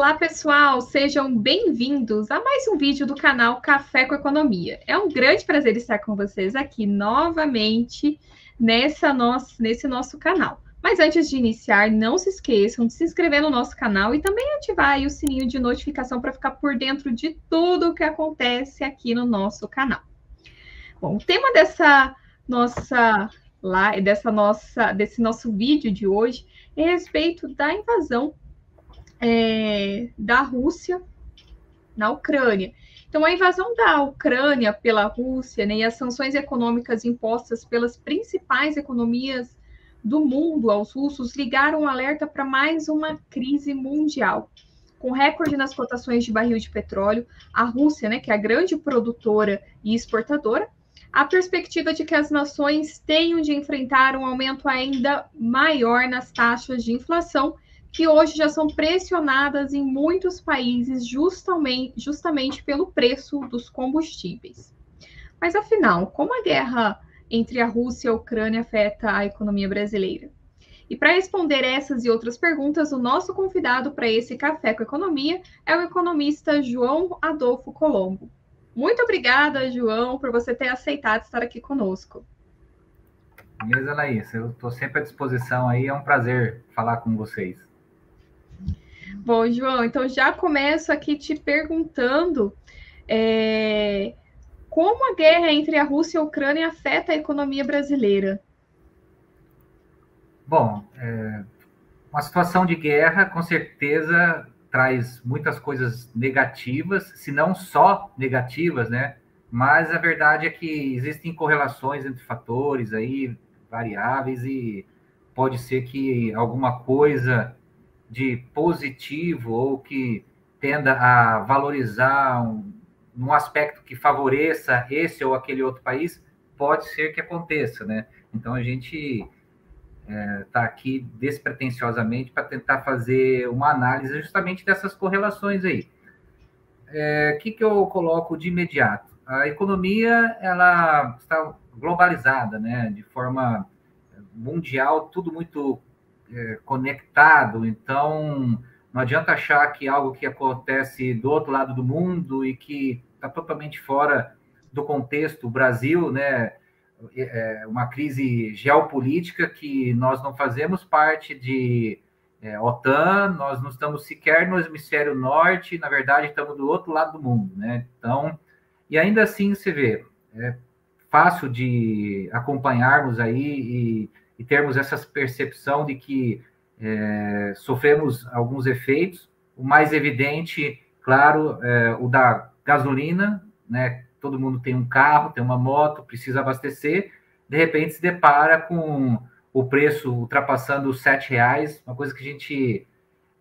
Olá, pessoal! Sejam bem-vindos a mais um vídeo do canal Café com Economia. É um grande prazer estar com vocês aqui novamente nesse nosso canal. Mas antes de iniciar, não se esqueçam de se inscrever no nosso canal e também ativar aí o sininho de notificação para ficar por dentro de tudo o que acontece aqui no nosso canal. Bom, o tema desse nosso vídeo de hoje é a respeito da invasão da Rússia na Ucrânia. Então, a invasão da Ucrânia pela Rússia, né, e as sanções econômicas impostas pelas principais economias do mundo aos russos ligaram um alerta para mais uma crise mundial. Com recorde nas cotações de barril de petróleo, a Rússia, né, que é a grande produtora e exportadora, a perspectiva de que as nações tenham de enfrentar um aumento ainda maior nas taxas de inflação, que hoje já são pressionadas em muitos países justamente pelo preço dos combustíveis. Mas afinal, como a guerra entre a Rússia e a Ucrânia afeta a economia brasileira? E para responder essas e outras perguntas, o nosso convidado para esse Café com Economia é o economista João Adolfo Colombo. Muito obrigada, João, por você ter aceitado estar aqui conosco. Beleza, Laís. Eu estou sempre à disposição aí. É um prazer falar com vocês. Bom, João, então já começo aqui te perguntando como a guerra entre a Rússia e a Ucrânia afeta a economia brasileira. Bom, uma situação de guerra, com certeza, traz muitas coisas negativas, se não só negativas, né? Mas a verdade é que existem correlações entre fatores aí, variáveis, e pode ser que alguma coisa de positivo ou que tenda a valorizar um aspecto que favoreça esse ou aquele outro país, pode ser que aconteça, né? Então, a gente está aqui despretensiosamente para tentar fazer uma análise justamente dessas correlações aí. O que eu coloco de imediato? A economia, ela está globalizada, né? De forma mundial, tudo muito conectado, então não adianta achar que algo que acontece do outro lado do mundo e que está totalmente fora do contexto, o Brasil, né, uma crise geopolítica que nós não fazemos parte de OTAN, nós não estamos sequer no hemisfério norte, na verdade estamos do outro lado do mundo, né? Então, e ainda assim você vê, é fácil de acompanharmos aí e termos essa percepção de que sofremos alguns efeitos. O mais evidente, claro, o da gasolina, né? Todo mundo tem um carro, tem uma moto, precisa abastecer, de repente se depara com o preço ultrapassando os R$7, uma coisa que a gente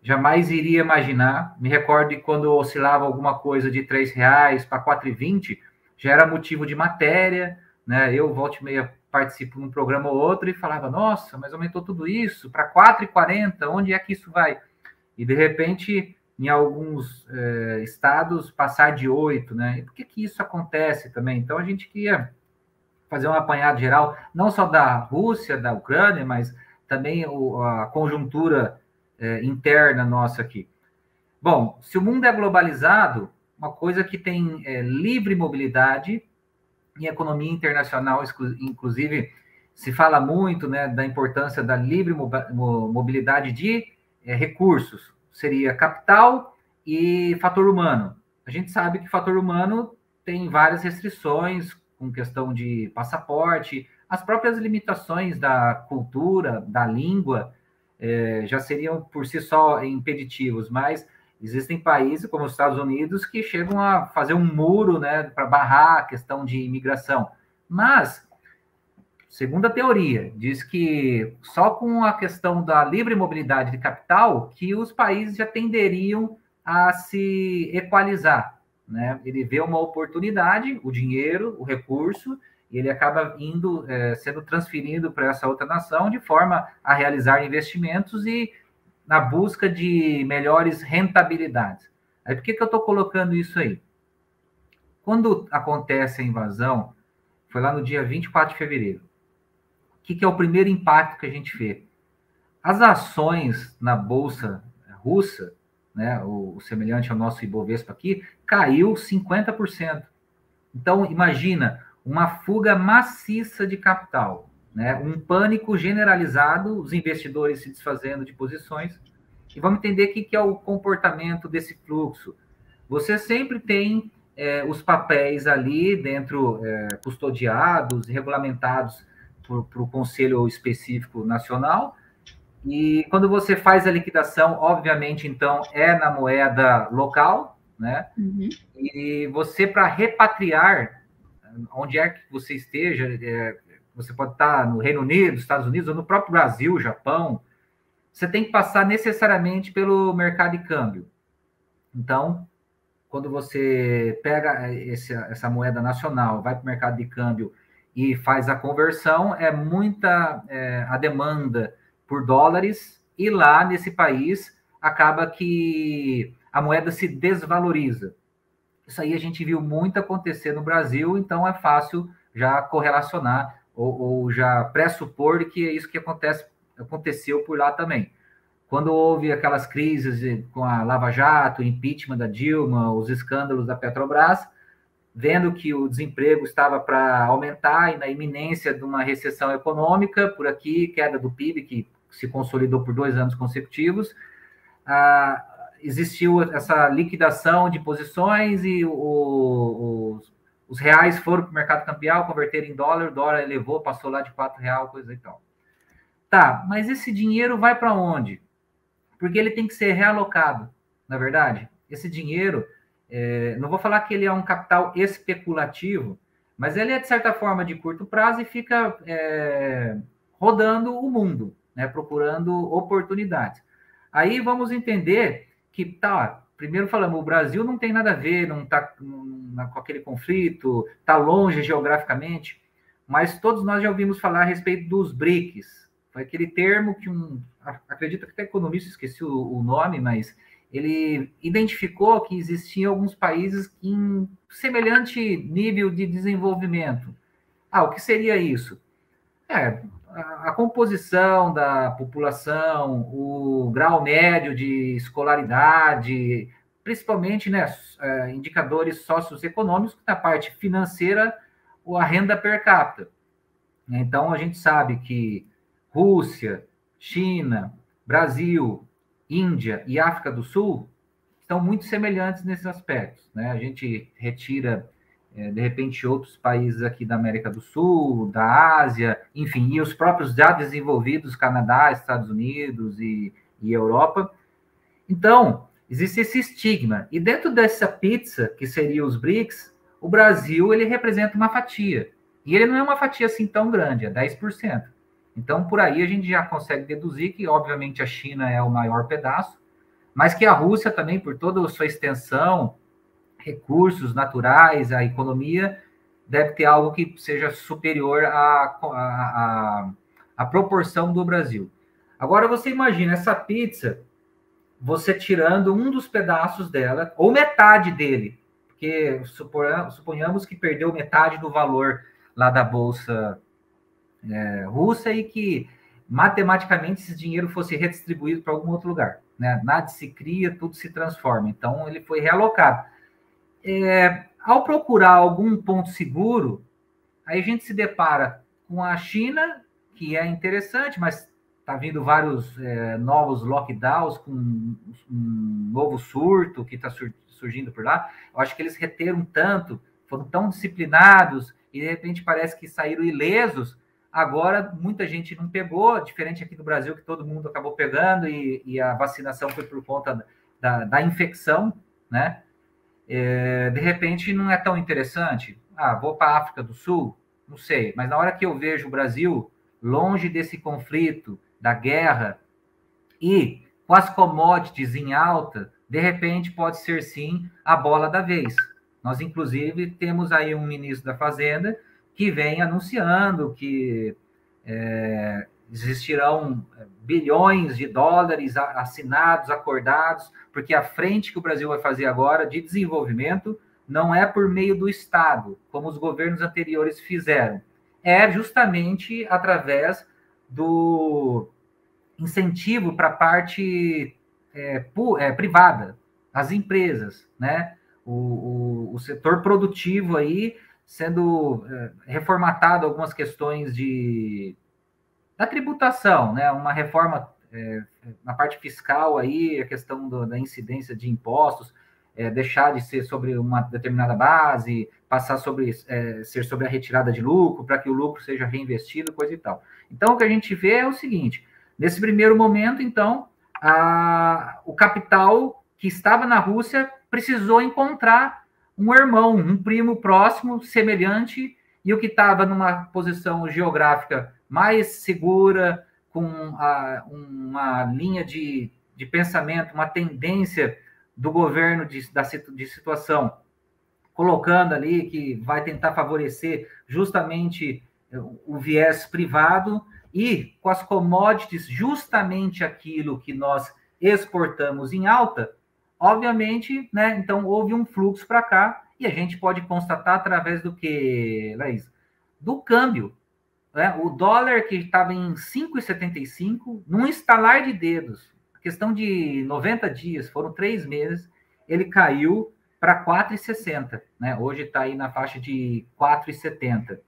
jamais iria imaginar. Me recordo de quando oscilava alguma coisa de R$3 para R$4,20, já era motivo de matéria, né? Eu, volta e meia, participo num programa ou outro e falava, nossa, mas aumentou tudo isso para R$4,40, onde é que isso vai? E, de repente, em alguns estados, passar de 8, né? E por que isso acontece também? Então, a gente queria fazer um apanhado geral, não só da Rússia, da Ucrânia, mas também a conjuntura interna nossa aqui. Bom, se o mundo é globalizado, uma coisa que tem livre mobilidade, em economia internacional, inclusive, se fala muito, né, da importância da livre mobilidade de recursos, seria capital e fator humano. A gente sabe que fator humano tem várias restrições, com questão de passaporte, as próprias limitações da cultura, da língua, já seriam por si só impeditivos, mas existem países como os Estados Unidos que chegam a fazer um muro, né, para barrar a questão de imigração. Mas, segundo a teoria, diz que só com a questão da livre mobilidade de capital que os países já tenderiam a se equalizar, né? Ele vê uma oportunidade, o dinheiro, o recurso, e ele acaba sendo transferido para essa outra nação de forma a realizar investimentos e na busca de melhores rentabilidades. Aí, por que eu estou colocando isso aí? Quando acontece a invasão, foi lá no dia 24 de fevereiro. O que é o primeiro impacto que a gente vê? As ações na Bolsa Russa né, o semelhante ao nosso Ibovespa aqui, caiu 50%. Então, imagina, uma fuga maciça de capital, né, um pânico generalizado, os investidores se desfazendo de posições. E vamos entender o que é o comportamento desse fluxo. Você sempre tem os papéis ali dentro, custodiados, regulamentados por o Conselho Específico Nacional, e quando você faz a liquidação, obviamente, então, é na moeda local, né? Uhum. E você, para repatriar, onde é que você esteja, você pode estar no Reino Unido, Estados Unidos, ou no próprio Brasil, Japão, você tem que passar necessariamente pelo mercado de câmbio. Então, quando você pega essa moeda nacional, vai para o mercado de câmbio e faz a conversão, é muita a demanda por dólares, e lá nesse país acaba que a moeda se desvaloriza. Isso aí a gente viu muito acontecer no Brasil, então é fácil já correlacionar ou já pressupor que é isso que aconteceu por lá também. Quando houve aquelas crises com a Lava Jato, o impeachment da Dilma, os escândalos da Petrobras, vendo que o desemprego estava para aumentar e na iminência de uma recessão econômica, por aqui, queda do PIB, que se consolidou por 2 anos consecutivos, existiu essa liquidação de posições e os reais foram para o mercado cambial, converteram em dólar, o dólar elevou, passou lá de R$4, coisa e tal. Tá, mas esse dinheiro vai para onde? Porque ele tem que ser realocado, na verdade. Esse dinheiro, não vou falar que ele é um capital especulativo, mas ele é, de certa forma, de curto prazo e fica rodando o mundo, né, procurando oportunidades. Aí vamos entender que, tá, primeiro falamos, o Brasil não tem nada a ver, não está com aquele conflito, está longe geograficamente, mas todos nós já ouvimos falar a respeito dos BRICS. Foi aquele termo que acredito que até economista, esqueci o nome, mas ele identificou que existiam alguns países em semelhante nível de desenvolvimento. O que seria isso? A composição da população, o grau médio de escolaridade, principalmente, né, indicadores socioeconômicos, na parte financeira, ou a renda per capita. Então, a gente sabe que Rússia, China, Brasil, Índia e África do Sul estão muito semelhantes nesses aspectos, né? A gente retira, de repente, outros países aqui da América do Sul, da Ásia, enfim, e os próprios já desenvolvidos, Canadá, Estados Unidos e Europa. Então, existe esse estigma. E dentro dessa pizza, que seria os BRICS, o Brasil, ele representa uma fatia. E ele não é uma fatia assim tão grande, é 10%. Então, por aí a gente já consegue deduzir que, obviamente, a China é o maior pedaço, mas que a Rússia também, por toda a sua extensão, recursos naturais, a economia, deve ter algo que seja superior à proporção do Brasil. Agora, você imagina essa pizza, você tirando um dos pedaços dela, ou metade dele, porque suponhamos que perdeu metade do valor lá da Bolsa russa e que matematicamente esse dinheiro fosse redistribuído para algum outro lugar, né? Nada se cria, tudo se transforma. Então, ele foi realocado. Ao procurar algum ponto seguro, aí a gente se depara com a China, que é interessante, mas está vindo vários novos lockdowns, com um novo surto que está surgindo por lá. Eu acho que eles reteram tanto, foram tão disciplinados, e de repente parece que saíram ilesos. Agora, muita gente não pegou, diferente aqui no Brasil, que todo mundo acabou pegando, e a vacinação foi por conta da infecção, né? De repente, não é tão interessante. Vou para a África do Sul? Não sei. Mas na hora que eu vejo o Brasil longe desse conflito, da guerra, e com as commodities em alta, de repente pode ser, sim, a bola da vez. Nós, inclusive, temos aí um ministro da Fazenda que vem anunciando que existirão bilhões de dólares assinados, acordados, porque a frente que o Brasil vai fazer agora de desenvolvimento não é por meio do Estado, como os governos anteriores fizeram. É justamente através do incentivo para a parte privada, as empresas, né? O setor produtivo aí sendo reformatado algumas questões da tributação, né? Uma reforma na parte fiscal aí, a questão da incidência de impostos, deixar de ser sobre uma determinada base, passar ser sobre a retirada de lucro, para que o lucro seja reinvestido, coisa e tal. Então, o que a gente vê é o seguinte, nesse primeiro momento, então, o capital que estava na Rússia precisou encontrar um irmão, um primo próximo, semelhante, e o que estava numa posição geográfica mais segura, com uma linha de pensamento, uma tendência do governo de situação, colocando ali que vai tentar favorecer justamente o viés privado, e com as commodities, justamente aquilo que nós exportamos em alta, obviamente, né? Então houve um fluxo para cá, e a gente pode constatar através do que, Laís? Do câmbio. Né? O dólar que estava em 5,75, num estalar de dedos, questão de 90 dias, foram 3 meses, ele caiu para 4,60, né? Hoje está aí na faixa de 4,70.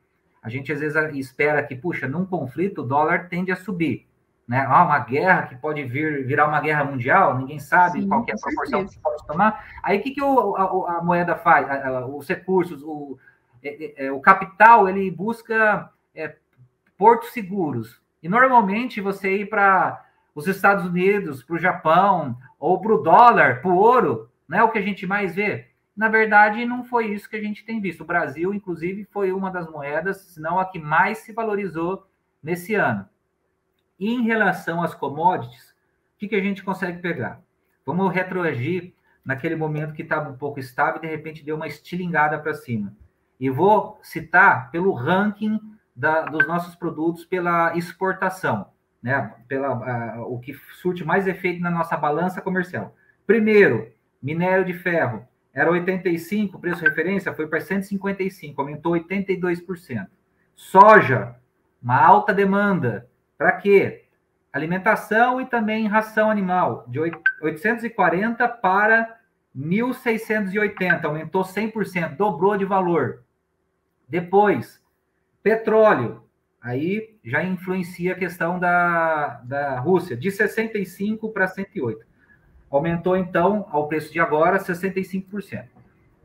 A gente às vezes espera que, puxa, num conflito o dólar tende a subir, né? Uma guerra que pode virar uma guerra mundial, ninguém sabe qual é a proporção que pode tomar. Aí o que a moeda faz? Os recursos, o capital, ele busca portos seguros. E normalmente você ir para os Estados Unidos, para o Japão, ou para o dólar, para o ouro, não é o que a gente mais vê? Na verdade, não foi isso que a gente tem visto. O Brasil, inclusive, foi uma das moedas, se não a que mais se valorizou nesse ano. E em relação às commodities, o que a gente consegue pegar? Vamos retroagir naquele momento que estava um pouco estável e, de repente, deu uma estilingada para cima. E vou citar pelo ranking dos nossos produtos pela exportação, né? O que surte mais efeito na nossa balança comercial. Primeiro, minério de ferro. Era 85, preço referência, foi para 155, aumentou 82%. Soja, uma alta demanda. Para quê? Alimentação e também ração animal, de 840 para 1.680, aumentou 100%, dobrou de valor. Depois, petróleo, aí já influencia a questão da Rússia, de 65 para 108. Aumentou, então, ao preço de agora, 65%.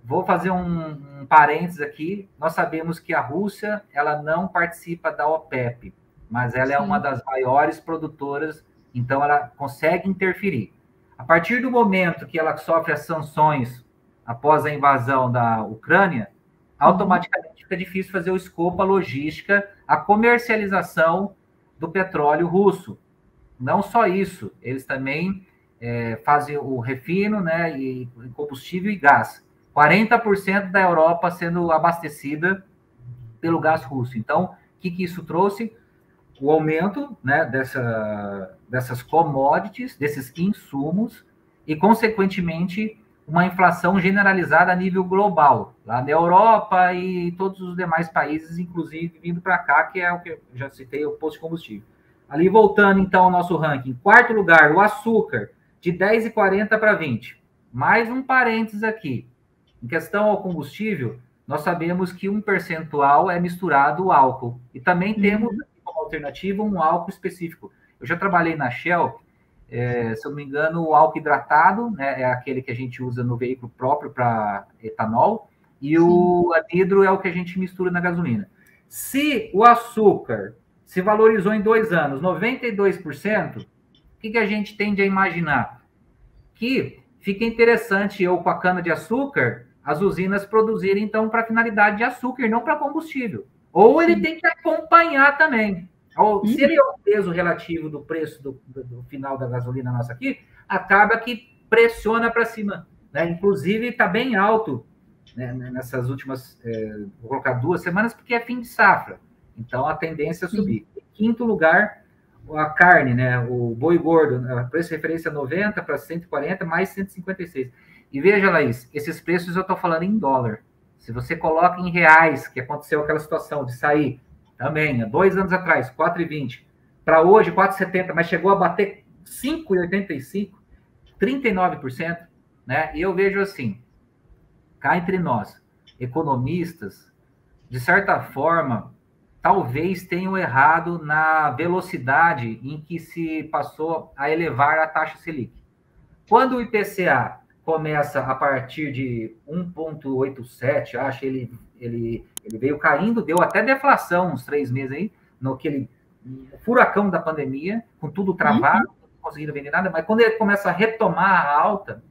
Vou fazer um parênteses aqui. Nós sabemos que a Rússia ela não participa da OPEP, mas ela é uma das maiores produtoras, então ela consegue interferir. A partir do momento que ela sofre as sanções após a invasão da Ucrânia, automaticamente fica difícil fazer o escopo, a logística, a comercialização do petróleo russo. Não só isso, eles também fazem o refino, né, e combustível e gás. 40% da Europa sendo abastecida pelo gás russo. Então, o que isso trouxe? O aumento, né, dessas commodities, desses insumos, e, consequentemente, uma inflação generalizada a nível global, lá na Europa e todos os demais países, inclusive vindo para cá, que é o que eu já citei, o posto de combustível. Ali, voltando, então, ao nosso ranking. Em quarto lugar, o açúcar, de 10,40 para 20. Mais um parênteses aqui. Em questão ao combustível, nós sabemos que um percentual é misturado o álcool. E também temos, como alternativa, um álcool específico. Eu já trabalhei na Shell, se eu não me engano, o álcool hidratado, né, é aquele que a gente usa no veículo próprio para etanol, e o anidro é o que a gente mistura na gasolina. Se o açúcar se valorizou em 2 anos 92%, o que a gente tende a imaginar? Que fica interessante eu, com a cana-de-açúcar, as usinas produzirem, então, para finalidade de açúcar, não para combustível. Ou ele tem que acompanhar também. Ou, se ele é o peso relativo do preço do final da gasolina nossa aqui, acaba que pressiona para cima. Né? Inclusive, está bem alto, né, nessas últimas, vou colocar 2 semanas, porque é fim de safra. Então, a tendência é subir. Em quinto lugar, a carne, né? O boi gordo, preço de referência 90 para 140, mais 156. E veja, Laís, esses preços eu estou falando em dólar. Se você coloca em reais, que aconteceu aquela situação de sair também, há 2 anos atrás, 4,20, para hoje, 4,70, mas chegou a bater 5,85, 39%, né? E eu vejo assim, cá entre nós, economistas, de certa forma, talvez tenham errado na velocidade em que se passou a elevar a taxa Selic. Quando o IPCA começa a partir de 1,87, acho, ele veio caindo, deu até deflação uns 3 meses aí, no aquele furacão da pandemia, com tudo travado, não conseguiram vender nada, mas quando ele começa a retomar a alta,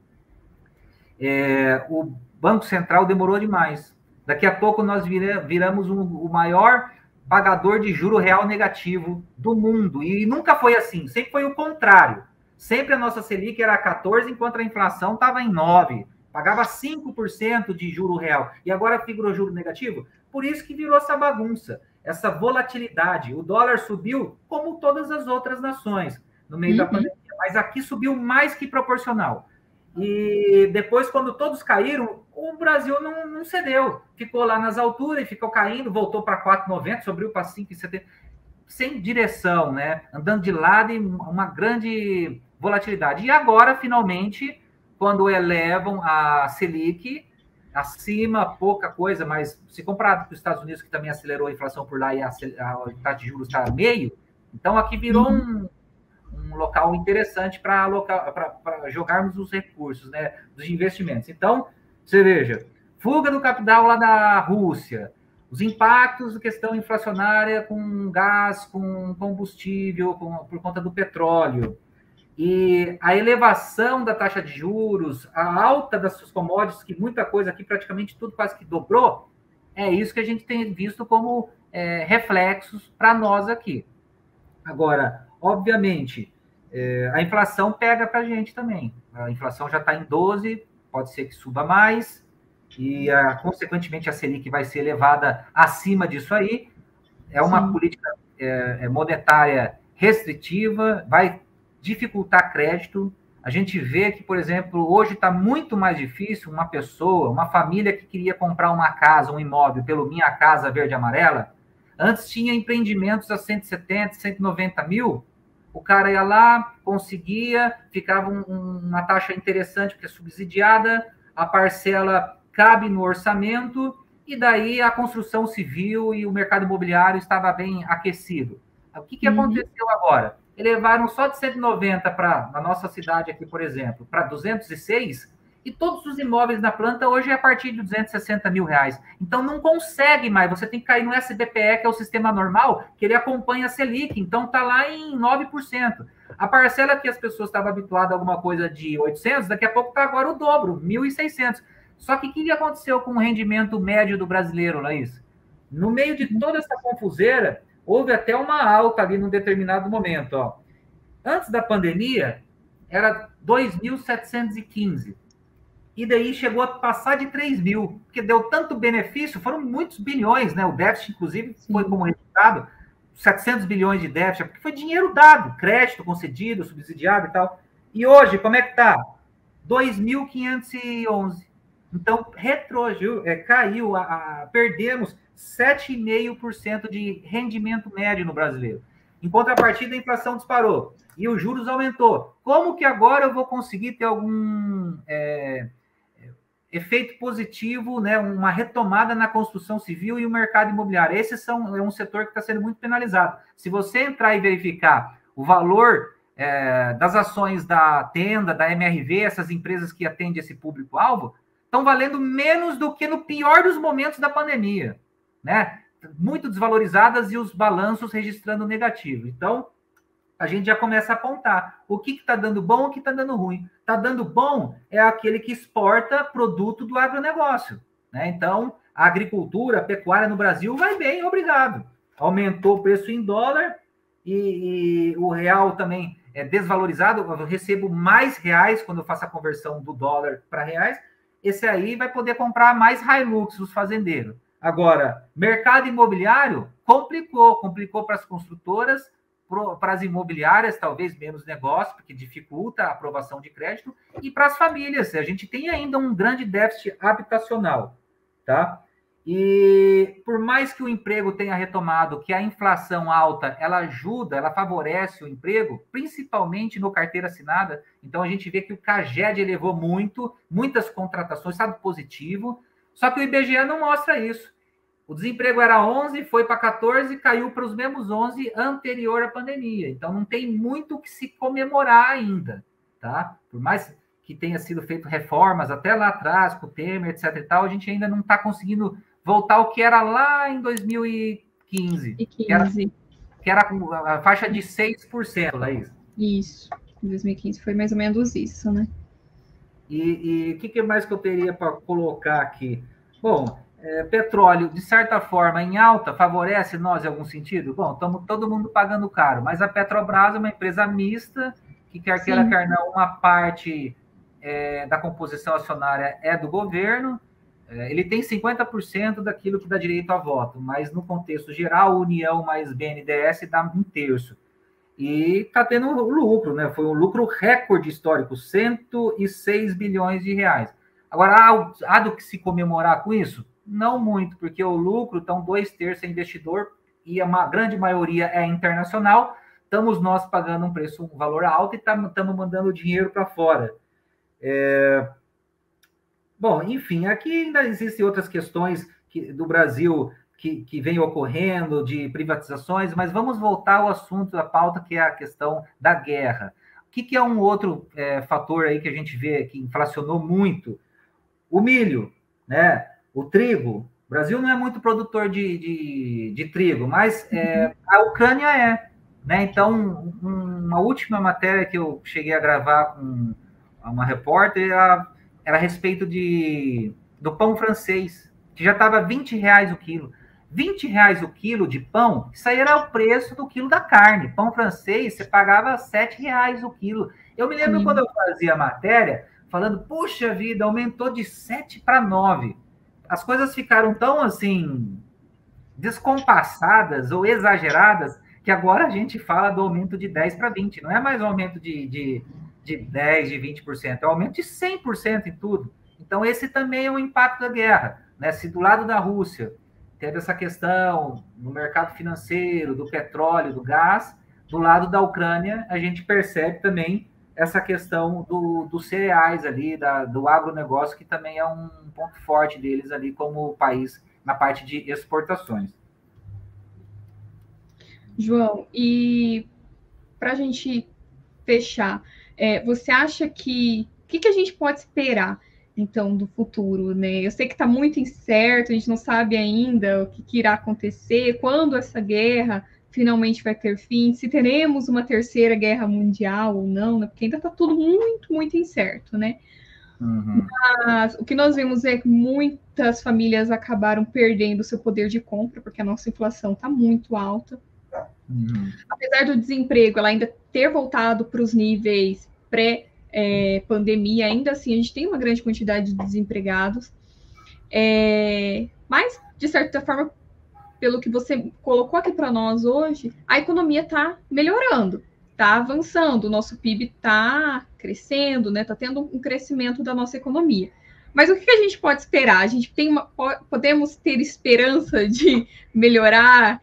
o Banco Central demorou demais. Daqui a pouco nós viramos o maior pagador de juro real negativo do mundo. E nunca foi assim, sempre foi o contrário. Sempre a nossa Selic era 14, enquanto a inflação estava em 9. Pagava 5% de juro real. E agora figurou juro negativo? Por isso que virou essa bagunça, essa volatilidade. O dólar subiu como todas as outras nações no meio da pandemia. Mas aqui subiu mais que proporcional. E depois, quando todos caíram, o Brasil não cedeu. Ficou lá nas alturas e ficou caindo, voltou para 4,90, subiu para 5,70, sem direção, né? Andando de lado e uma grande volatilidade. E agora, finalmente, quando elevam a Selic, acima, pouca coisa, mas se comparado com os Estados Unidos, que também acelerou a inflação por lá e a taxa de juros está meio, então aqui virou um local interessante para jogarmos os recursos, né, dos investimentos. Então, você veja, fuga do capital lá da Rússia, os impactos da questão inflacionária com gás, com combustível, por conta do petróleo, e a elevação da taxa de juros, a alta das suas commodities, que muita coisa aqui, praticamente tudo quase que dobrou, é isso que a gente tem visto como reflexos para nós aqui. Agora, obviamente, a inflação pega para a gente também. A inflação já está em 12, pode ser que suba mais, e, consequentemente, a Selic vai ser elevada acima disso aí. É uma política monetária restritiva, vai dificultar crédito. A gente vê que, por exemplo, hoje está muito mais difícil uma pessoa, uma família que queria comprar uma casa, um imóvel pelo Minha Casa Verde e Amarela. Antes tinha empreendimentos a 170, 190 mil, o cara ia lá, conseguia, ficava uma taxa interessante, porque é subsidiada, a parcela cabe no orçamento, e daí a construção civil e o mercado imobiliário estava bem aquecido. O que aconteceu agora? Elevaram só de 190 na nossa cidade aqui, por exemplo, para 206, e todos os imóveis na planta hoje é a partir de 260 mil reais. Então não consegue mais, você tem que cair no SBPE, que é o sistema normal, que ele acompanha a Selic, então está lá em 9%. A parcela que as pessoas estavam habituadas a alguma coisa de 800, daqui a pouco está agora o dobro, 1.600. Só que o que aconteceu com o rendimento médio do brasileiro, Laís? No meio de toda essa confuseira, houve até uma alta ali num determinado momento. Ó. Antes da pandemia, era 2.715. E daí chegou a passar de 3 mil, porque deu tanto benefício, foram muitos bilhões, né? O déficit, inclusive, foi como resultado 700 bilhões de déficit, porque foi dinheiro dado, crédito concedido, subsidiado e tal. E hoje, como é que está? 2.511. Então, caiu, perdemos 7,5% de rendimento médio no brasileiro. Em contrapartida, a inflação disparou e os juros aumentou. Como que agora eu vou conseguir ter algum efeito positivo, né, uma retomada na construção civil e o mercado imobiliário? Esse é um setor que está sendo muito penalizado. Se você entrar e verificar o valor das ações da Tenda, da MRV, essas empresas que atendem esse público-alvo, estão valendo menos do que no pior dos momentos da pandemia, né? Muito desvalorizadas e os balanços registrando negativo. Então, a gente já começa a apontar o que está dando bom e o que está dando ruim. Está dando bom é aquele que exporta produto do agronegócio, né? Então, a agricultura, a pecuária no Brasil vai bem, obrigado. Aumentou o preço em dólar e o real também é desvalorizado. Eu recebo mais reais quando eu faço a conversão do dólar para reais. Esse aí vai poder comprar mais Hilux, os fazendeiros. Agora, mercado imobiliário complicou para as construtoras, para as imobiliárias, talvez menos negócio, porque dificulta a aprovação de crédito, e para as famílias. A gente tem ainda um grande déficit habitacional, tá? E por mais que o emprego tenha retomado, que a inflação alta, ela ajuda, ela favorece o emprego, principalmente no carteira assinada. Então a gente vê que o CAGED elevou muito, muitas contratações, estado positivo, só que o IBGE não mostra isso. O desemprego era 11, foi para 14, caiu para os mesmos 11 anterior à pandemia. Então não tem muito o que se comemorar ainda, tá? Por mais que tenha sido feito reformas até lá atrás, com o Temer, etc e tal, a gente ainda não está conseguindo voltar ao que era lá em 2015, que era a faixa de 6%, Laís. Isso, em 2015 foi mais ou menos isso, né? E o que mais que eu teria para colocar aqui? Bom, petróleo, de certa forma, em alta, favorece nós em algum sentido? Bom, estamos todo mundo pagando caro, mas a Petrobras é uma empresa mista, que quer queira, quer não, uma parte da composição acionária é do governo. Ele tem 50% daquilo que dá direito a voto, mas no contexto geral, União mais BNDES dá 1/3. E está tendo lucro, né? Foi um lucro recorde histórico, 106 bilhões de reais. Agora, há do que se comemorar com isso? Não muito, porque o lucro, então, 2/3 é investidor e a grande maioria é internacional. Estamos nós pagando um valor alto e estamos mandando dinheiro para fora. Bom, enfim, aqui ainda existem outras questões do Brasil que vem ocorrendo, de privatizações, mas vamos voltar ao assunto da pauta, que é a questão da guerra. O que é um outro fator aí que a gente vê que inflacionou muito? O milho, né? O trigo. O Brasil não é muito produtor de trigo, mas a Ucrânia é. Né? Então, uma última matéria que eu cheguei a gravar com uma repórter era a respeito do pão francês, que já estava R$ 20 o quilo. R$ 20 o quilo de pão, isso aí era o preço do quilo da carne. Pão francês, você pagava R$ 7 o quilo. Eu me lembro quando eu fazia a matéria, falando, puxa vida, aumentou de 7 para 9. As coisas ficaram tão, assim, descompassadas ou exageradas, que agora a gente fala do aumento de 10 para 20. Não é mais um aumento de 10%, de 20%, é um aumento de 100% em tudo. Então, esse também é um impacto da guerra. Né? Se do lado da Rússia teve essa questão no mercado financeiro, do petróleo, do gás, do lado da Ucrânia, a gente percebe também essa questão dos cereais ali, do agronegócio, que também é um ponto forte deles ali como país na parte de exportações. João, e para a gente fechar, você acha que o que a gente pode esperar então do futuro, né? Eu sei que está muito incerto, a gente não sabe ainda o que irá acontecer, quando essa guerra finalmente vai ter fim, se teremos uma terceira guerra mundial ou não, né? Porque ainda está tudo muito, muito incerto, né? Uhum. Mas o que nós vimos é que muitas famílias acabaram perdendo seu poder de compra, porque a nossa inflação está muito alta. Uhum. Apesar do desemprego ela ainda ter voltado para os níveis pré-pandemia, ainda assim a gente tem uma grande quantidade de desempregados. Mas, de certa forma, pelo que você colocou aqui para nós hoje, a economia está melhorando, está avançando, o nosso PIB está crescendo, né? Está tendo um crescimento da nossa economia. Mas o que a gente pode esperar? A gente podemos ter esperança de melhorar,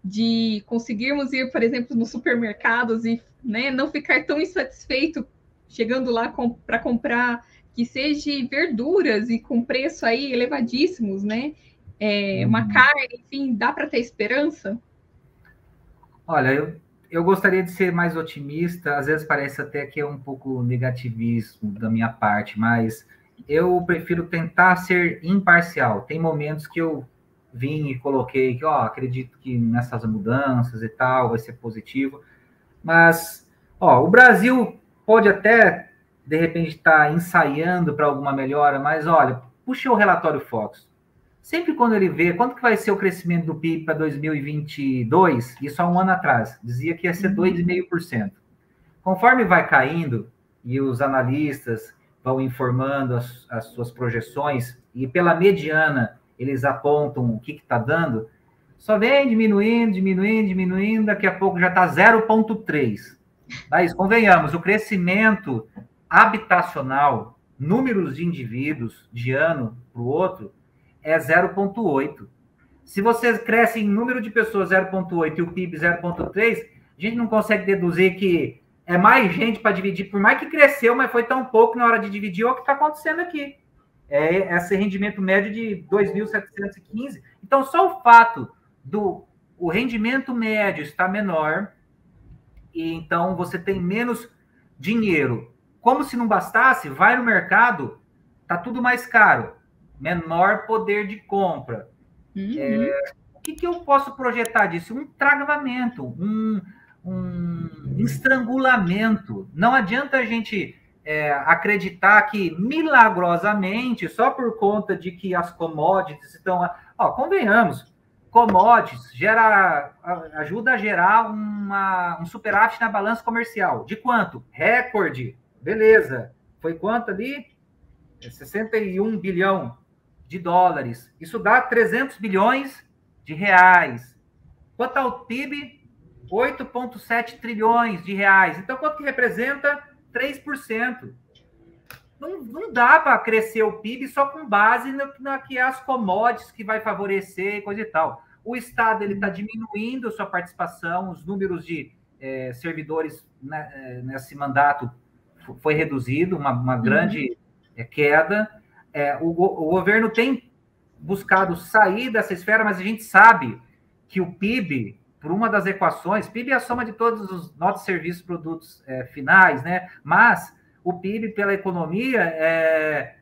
de conseguirmos ir, por exemplo, nos supermercados e, né, não ficar tão insatisfeito chegando lá para comprar que seja verduras e com preço aí elevadíssimos, né? Uma carne, enfim, dá para ter esperança? Olha, eu gostaria de ser mais otimista, às vezes parece até que é um pouco negativismo da minha parte, mas eu prefiro tentar ser imparcial. Tem momentos que eu vim e coloquei que, acredito que nessas mudanças e tal vai ser positivo, mas, o Brasil pode até, de repente, estar ensaiando para alguma melhora, mas, olha, puxa o relatório Fox. Sempre quando ele vê quanto que vai ser o crescimento do PIB para 2022, isso há um ano atrás, dizia que ia ser 2,5%. Conforme vai caindo e os analistas vão informando as suas projeções, e pela mediana eles apontam o que está dando, só vem diminuindo, diminuindo, diminuindo, daqui a pouco já está 0,3%. Mas, convenhamos, o crescimento habitacional, números de indivíduos de ano para o outro, é 0,8. Se você cresce em número de pessoas 0,8 e o PIB 0,3, a gente não consegue deduzir que é mais gente para dividir, por mais que cresceu, mas foi tão pouco na hora de dividir, é o que está acontecendo aqui. É esse rendimento médio de 2.715. Então, só o fato do o rendimento médio estar menor, e então você tem menos dinheiro. Como se não bastasse, vai no mercado, tá tudo mais caro, menor poder de compra. O que eu posso projetar disso? Um travamento, um estrangulamento. Não adianta a gente acreditar que milagrosamente, só por conta de que as commodities estão... convenhamos, commodities ajuda a gerar um superávit na balança comercial. De quanto? Recorde. Beleza. Foi quanto ali? 61 bilhão de dólares. Isso dá 300 bilhões de reais. Quanto ao PIB? 8,7 trilhões de reais. Então, quanto que representa? 3%. Não dá para crescer o PIB só com base na que as commodities que vai favorecer, coisa e tal. O Estado está diminuindo sua participação, os números de servidores nesse mandato foi reduzido, uma grande queda. O governo tem buscado sair dessa esfera, mas a gente sabe que o PIB, por uma das equações, PIB é a soma de todos os nossos serviços, produtos finais, né? Mas o PIB pela economia é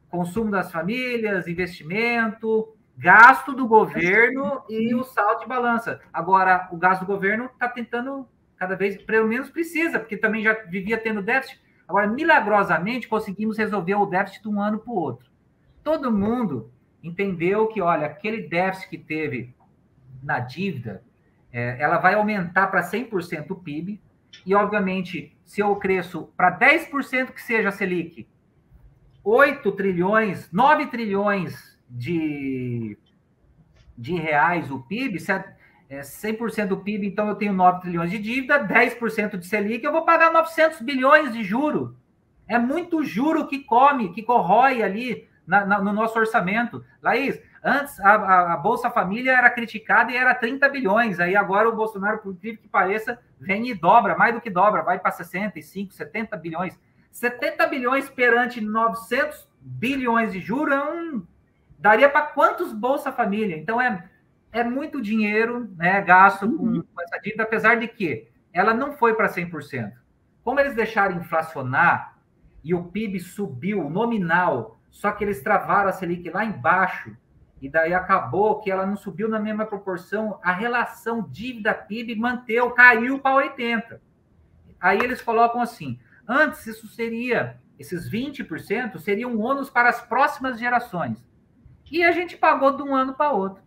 consumo das famílias, investimento, gasto do governo e o saldo de balança. Agora, o gasto do governo está tentando cada vez, pelo menos precisa, porque também já vivia tendo déficit. Agora, milagrosamente, conseguimos resolver o déficit de um ano para o outro. Todo mundo entendeu que, olha, aquele déficit que teve na dívida, ela vai aumentar para 100% o PIB, e, obviamente, se eu cresço para 10% que seja a Selic, 8 trilhões, 9 trilhões de reais o PIB, 100% do PIB, então eu tenho 9 trilhões de dívida, 10% de Selic, eu vou pagar 900 bilhões de juro. É muito juro que corrói ali no nosso orçamento. Laís, antes a Bolsa Família era criticada e era 30 bilhões, aí agora o Bolsonaro, por incrível que pareça, vem e dobra, mais do que dobra, vai para 65, 70 bilhões. 70 bilhões perante 900 bilhões de juros, daria para quantos Bolsa Família? Então, é muito dinheiro, né, gasto com essa dívida, apesar de que ela não foi para 100%. Como eles deixaram inflacionar e o PIB subiu nominal, só que eles travaram a Selic lá embaixo, e daí acabou que ela não subiu na mesma proporção, a relação dívida-PIB caiu para 80%. Aí eles colocam assim, antes esses 20% seriam um ônus para as próximas gerações. E a gente pagou de um ano para outro,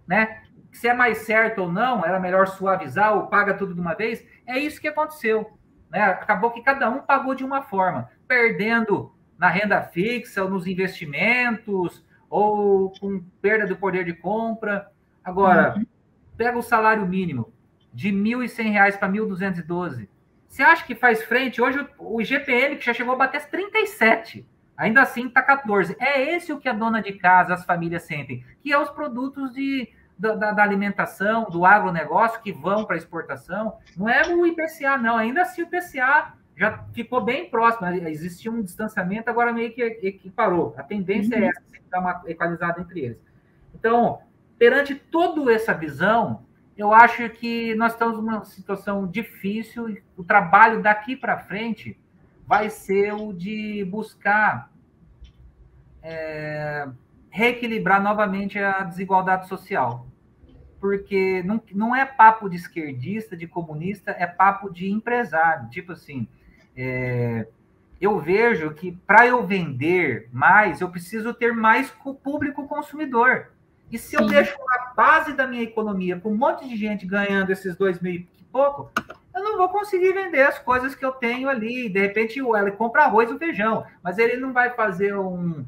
né? Se é mais certo ou não, era melhor suavizar ou paga tudo de uma vez. É isso que aconteceu, né? Acabou que cada um pagou de uma forma, perdendo na renda fixa, ou nos investimentos, ou com perda do poder de compra. Agora, pega o salário mínimo de R$ 1.100 para 1.212. Você acha que faz frente? Hoje o IGPM, que já chegou a bater 37, ainda assim está 14. É esse o que a dona de casa, as famílias sentem, que é os produtos da alimentação, do agronegócio que vão para exportação. Não é o IPCA, não. Ainda assim o IPCA já ficou bem próximo. Existia um distanciamento, agora meio que parou. A tendência é essa, dar uma equalizada entre eles. Então, perante toda essa visão, eu acho que nós estamos numa situação difícil e o trabalho daqui para frente vai ser o de buscar reequilibrar novamente a desigualdade social. Porque não é papo de esquerdista, de comunista, é papo de empresário. Tipo assim, eu vejo que para eu vender mais, eu preciso ter mais público consumidor. E se eu deixo a base da minha economia com um monte de gente ganhando esses 2 mil e pouco, eu não vou conseguir vender as coisas que eu tenho ali. De repente, ele compra arroz e feijão, mas ele não vai fazer um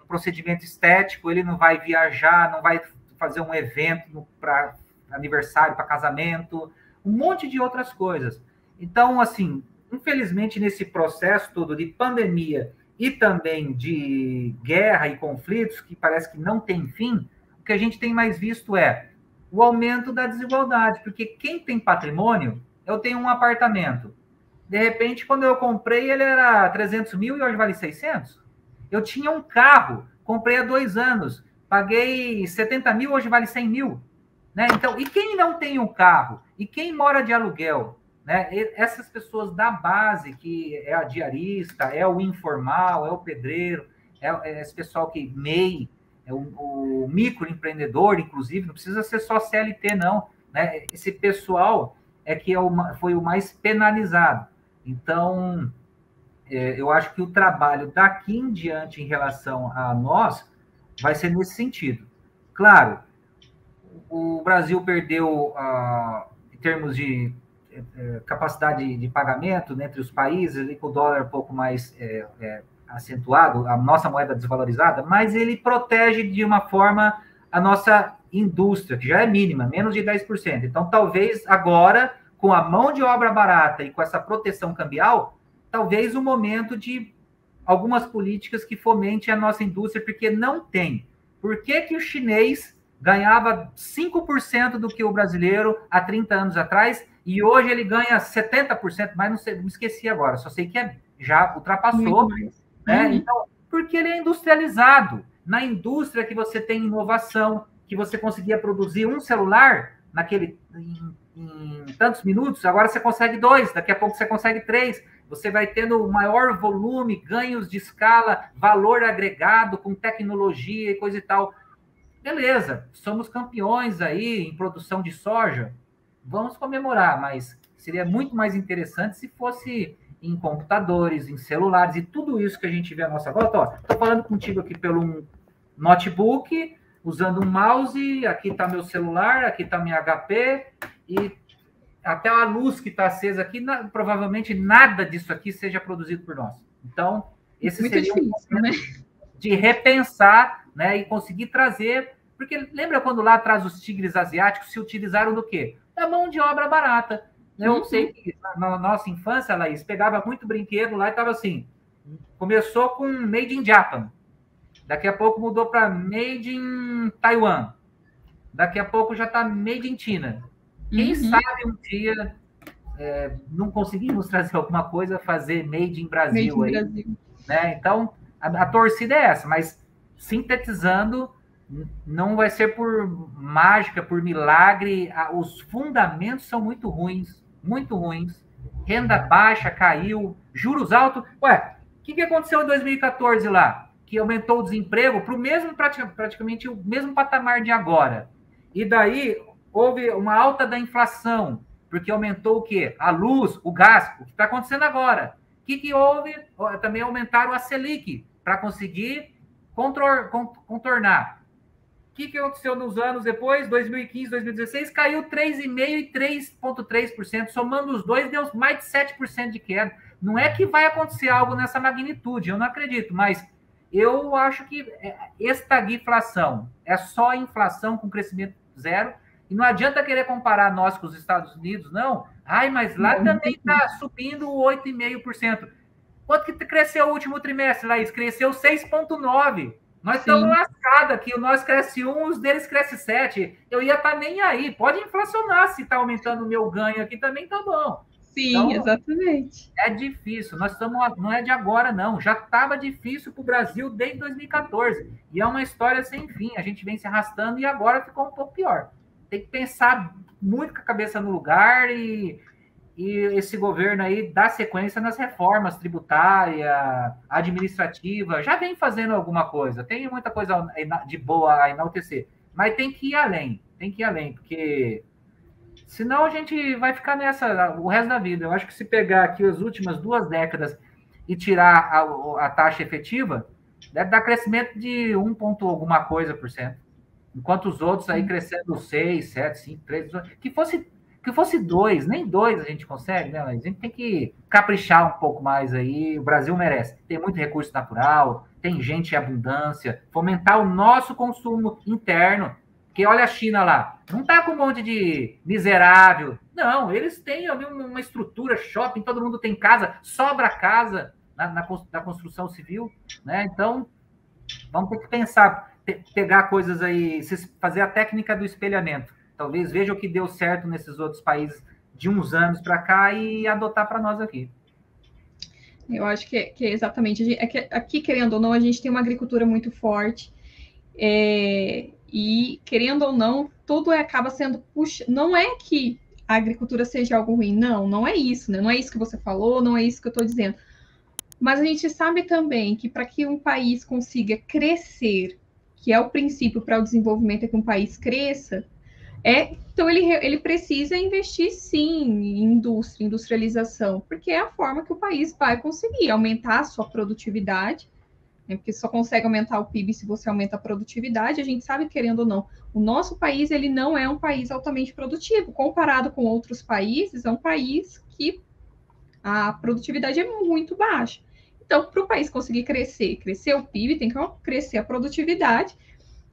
procedimento estético, ele não vai viajar, não vai fazer um evento para aniversário, para casamento, um monte de outras coisas. Então, assim, infelizmente, nesse processo todo de pandemia e também de guerra e conflitos, que parece que não tem fim, o que a gente tem mais visto é o aumento da desigualdade, porque quem tem patrimônio, eu tenho um apartamento, de repente, quando eu comprei, ele era 300 mil e hoje vale 600. Eu tinha um carro, comprei há 2 anos, paguei 70 mil, hoje vale 100 mil. Né? Então, e quem não tem um carro? E quem mora de aluguel? Né? Essas pessoas da base, que é a diarista, é o informal, é o pedreiro, é esse pessoal que MEI, é o microempreendedor, inclusive, não precisa ser só CLT, não. Né? Esse pessoal é que foi o mais penalizado. Então, eu acho que o trabalho daqui em diante em relação a nós vai ser nesse sentido. Claro, o Brasil perdeu, em termos de capacidade de pagamento, né, entre os países, ali, com o dólar um pouco mais acentuado, a nossa moeda desvalorizada, mas ele protege de uma forma a nossa indústria, que já é mínima, menos de 10%. Então, talvez agora, com a mão de obra barata e com essa proteção cambial, talvez o momento de algumas políticas que fomentem a nossa indústria, porque não tem. Por que o chinês ganhava 5% do que o brasileiro há 30 anos atrás, e hoje ele ganha 70%, mas não sei, me esqueci agora, só sei que já ultrapassou. Né? Então, porque ele é industrializado. Na indústria que você tem inovação, que você conseguia produzir um celular em tantos minutos, agora você consegue 2, daqui a pouco você consegue 3. Você vai tendo maior volume, ganhos de escala, valor agregado com tecnologia e coisa e tal. Beleza, somos campeões aí em produção de soja, vamos comemorar, mas seria muito mais interessante se fosse em computadores, em celulares, e tudo isso que a gente vê à nossa volta. Estou falando contigo aqui pelo notebook, usando um mouse, aqui está meu celular, aqui está minha HP, e até a luz que está acesa aqui, provavelmente nada disso aqui seja produzido por nós. Então, esse muito seria difícil, um momento, né, de repensar, né, e conseguir trazer, porque lembra quando lá atrás os tigres asiáticos se utilizaram do quê? Da mão de obra barata. Eu sei que na nossa infância, Laís, pegava muito brinquedo lá e estava assim, começou com Made in Japan, daqui a pouco mudou para Made in Taiwan, daqui a pouco já está Made in China. Quem sabe um dia não conseguimos trazer alguma coisa, fazer Made in Brasil. Made in Brasil. Né? Então, a torcida é essa, mas sintetizando, não vai ser por mágica, por milagre, os fundamentos são muito ruins, renda baixa caiu, juros altos. Ué, o que aconteceu em 2014 lá? Que aumentou o desemprego para o mesmo, praticamente o mesmo patamar de agora. E daí houve uma alta da inflação, porque aumentou o quê? A luz, o gás, o que está acontecendo agora. O que houve? Também aumentaram a Selic, para conseguir contornar. O que aconteceu nos anos depois, 2015, 2016? Caiu 3,5% e 3,3%. Somando os dois, deu mais de 7% de queda. Não é que vai acontecer algo nessa magnitude, eu não acredito, mas eu acho que estagflação é só inflação com crescimento zero, e não adianta querer comparar nós com os Estados Unidos, não. Ai, mas lá também está subindo 8,5%. Quanto que cresceu o último trimestre, Laís? Cresceu 6,9%. Nós estamos lascados aqui. O nosso cresce 1, os deles cresce 7. Eu ia estar nem aí. Pode inflacionar se está aumentando o meu ganho aqui também, tá bom. Sim, então, exatamente. É difícil. Nós estamos, não é de agora, não. Já estava difícil para o Brasil desde 2014. E é uma história sem fim. A gente vem se arrastando e agora ficou um pouco pior. Tem que pensar muito com a cabeça no lugar e esse governo aí dá sequência nas reformas tributária, administrativa, já vem fazendo alguma coisa, tem muita coisa de boa a enaltecer, mas tem que ir além, porque senão a gente vai ficar nessa o resto da vida. Eu acho que se pegar aqui as últimas 2 décadas e tirar a taxa efetiva, deve dar crescimento de 1 ponto alguma coisa por cento, enquanto os outros aí crescendo 6, 7, 5, 3, que fosse 2, nem 2 a gente consegue, né? A gente tem que caprichar um pouco mais aí, o Brasil merece. Tem muito recurso natural, tem gente em abundância, fomentar o nosso consumo interno, porque olha a China lá, não tá com um monte de miserável, não, eles têm ali uma estrutura, shopping, todo mundo tem casa, sobra casa, na construção civil, né? Então, vamos ter que pensar, pegar coisas aí, fazer a técnica do espelhamento. Talvez veja o que deu certo nesses outros países de uns anos para cá e adotar para nós aqui. Eu acho que é exatamente. Aqui, querendo ou não, a gente tem uma agricultura muito forte. E, querendo ou não, tudo acaba sendo puxado. Não é que a agricultura seja algo ruim, não é isso, né? Não é isso que você falou, não é isso que eu estou dizendo. Mas a gente sabe também que para que um país consiga crescer, que é o princípio para o desenvolvimento, é que um país cresça, então ele precisa investir sim em indústria, industrialização, porque é a forma que o país vai conseguir aumentar a sua produtividade, né? Porque só consegue aumentar o PIB se você aumenta a produtividade. A gente sabe, querendo ou não, o nosso país ele não é um país altamente produtivo. Comparado com outros países, é um país que a produtividade é muito baixa. Então, para o país conseguir crescer o PIB, tem que crescer a produtividade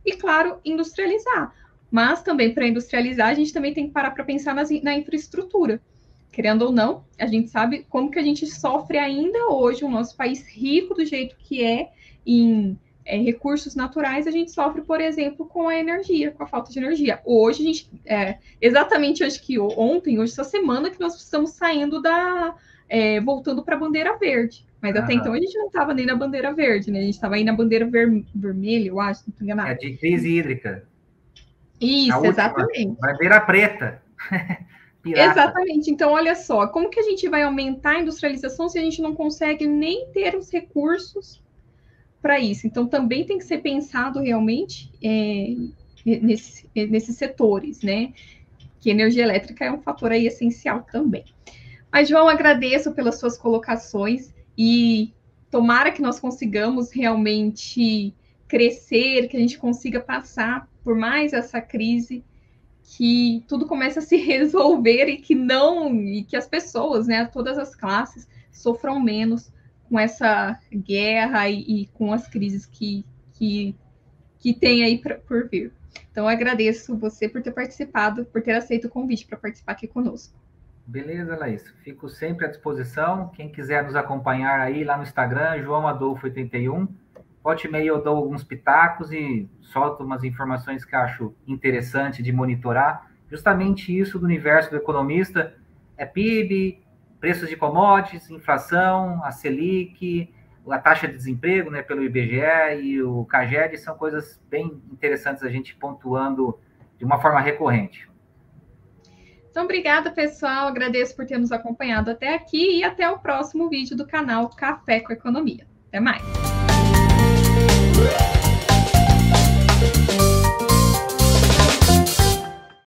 e, claro, industrializar. Mas também, para industrializar, a gente também tem que parar para pensar na infraestrutura. Querendo ou não, a gente sabe como que a gente sofre ainda hoje, o nosso país rico do jeito que é, em recursos naturais, a gente sofre, por exemplo, com a energia, com a falta de energia. Hoje, a gente, exatamente acho que ontem, hoje, essa semana, que nós estamos saindo voltando para a bandeira verde. Mas até então a gente não estava nem na bandeira verde, né? A gente estava aí na bandeira vermelha, eu acho, não estou enganado. É de crise hídrica. Isso, exatamente. Bandeira preta. Exatamente. Então, olha só, como que a gente vai aumentar a industrialização se a gente não consegue nem ter os recursos para isso? Então, também tem que ser pensado realmente nesses setores, né? Que energia elétrica é um fator aí essencial também. Mas, João, agradeço pelas suas colocações e tomara que nós consigamos realmente crescer, que a gente consiga passar por mais essa crise, que tudo comece a se resolver e que as pessoas, né, todas as classes, sofram menos com essa guerra e com as crises que tem aí por vir. Então, eu agradeço você por ter participado, por ter aceito o convite para participar aqui conosco. Beleza, Laís. Fico sempre à disposição. Quem quiser nos acompanhar aí lá no Instagram, João Adolfo 81. Volte e meia eu dou alguns pitacos e solto umas informações que acho interessante de monitorar. Justamente isso do universo do economista é PIB, preços de commodities, inflação, a Selic, a taxa de desemprego, né, pelo IBGE e o CAGED, são coisas bem interessantes a gente pontuando de uma forma recorrente. Então, obrigada, pessoal. Agradeço por ter nos acompanhado até aqui e até o próximo vídeo do canal Café com Economia. Até mais!